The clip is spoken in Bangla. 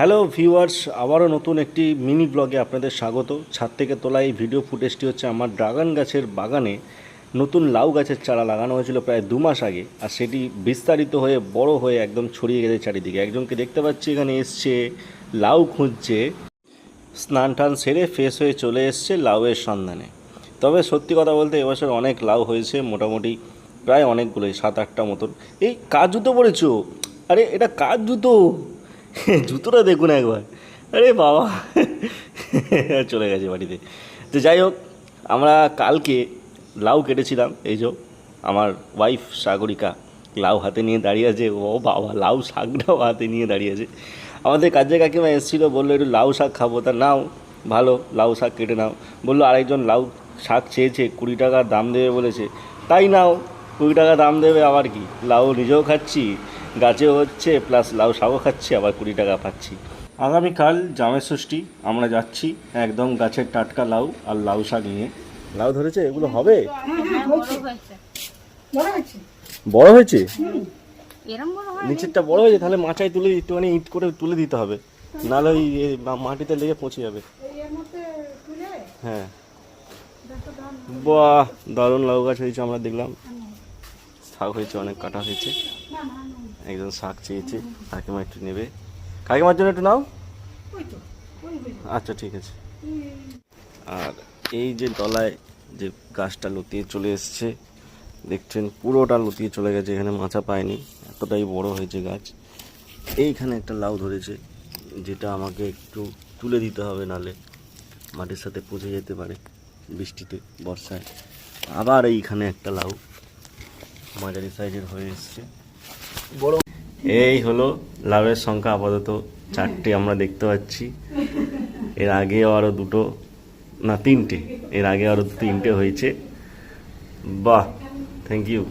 হ্যালো ভিউয়ার্স, আবারও নতুন একটি মিনি ব্লগে আপনাদের স্বাগত। ছাদ থেকে তোলা এই ভিডিও ফুটেজটি হচ্ছে আমার ড্রাগন গাছের বাগানে নতুন লাউ গাছের চারা লাগানো হয়েছিল প্রায় 2 মাস আগে, আর সেটি বিস্তারিত হয়ে বড় হয়ে একদম ছড়িয়ে গেছে চারিদিকে। একজনকে দেখতে পাচ্ছি এখানে এসছে লাউ খুঁজছে, স্নান টান সেরে ফ্রেশ হয়ে চলে এসছে লাউয়ের সন্ধানে। তবে সত্যি কথা বলতে এবছর অনেক লাউ হয়েছে, মোটামুটি প্রায় অনেকগুলোই, 7-8টা মতন। এই কার জুতো পরেছো? আরে এটা কার জুতো? জুতোটা দেখুন একবার। আরে বাবা, চলে গেছে বাড়িতে। তো যাই হোক, আমরা কালকে লাউ কেটেছিলাম। এই যে আমার ওয়াইফ সাগরিকা লাউ হাতে নিয়ে দাঁড়িয়ে আছে। ও বাবা, লাউ শাকটাও হাতে নিয়ে দাঁড়িয়ে আছে। আমাদের কাজের কাকিমা এসেছিলো, বললো একটু লাউ শাক খাবো, তা নাও ভালো লাউ শাক কেটে নাও। বললো আরেকজন লাউ শাক চেয়েছে, 20 টাকা দাম দেবে বলেছে, তাই নাও 20 টাকা দাম দেবে। আবার কি, লাউ নিজেও খাচ্ছি, গাছেও হচ্ছে, প্লাস লাউ শাকও খাচ্ছি, আবার 20 টাকা পাচ্ছি। আগামীকাল জামাই ষষ্ঠী, আমরা যাচ্ছি একদম গাছের টাটকা লাউ আর লাউ শাক নিয়ে। লাউ ধরেছে, এগুলো হবে? বড় হয়েছে, নিচেরটা বড় হয়েছে, তাহলে মাচায় তুলে একটুখানি ইট করে তুলে দিতে হবে, নাহলে ওই মাটিতে লেগে পচে যাবে। হ্যাঁ, বাহ, দারুণ লাউ গাছ হয়েছে। আমরা দেখলাম শাক হয়েছে, অনেক কাটা হয়েছে। একজন শাক চেয়েছে, কাকিমা একটু নেবে, কাকিমার জন্য একটু নাও। আচ্ছা ঠিক আছে। আর এই যে তলায় যে গাছটা লতিয়ে চলে এসছে, দেখছেন পুরোটা লতিয়ে চলে গেছে, এখানে মাচা পায়নি, এতটাই বড় হয়েছে গাছ। এইখানে একটা লাউ ধরেছে, যেটা আমাকে একটু তুলে দিতে হবে, নালে মাটির সাথে পচে যেতে পারে বৃষ্টিতে, বর্ষায়। আবার এইখানে একটা লাউ মাঝারি সাইজের হয়ে এসছে, বড়। এই হলো লাউয়ের সংখ্যা, আপাতত 4টে আমরা দেখতে পাচ্ছি। এর আগে আরও 2টো, না 3টে, এর আগে আরও 3টে হয়েছে। বাহ, থ্যাংক ইউ।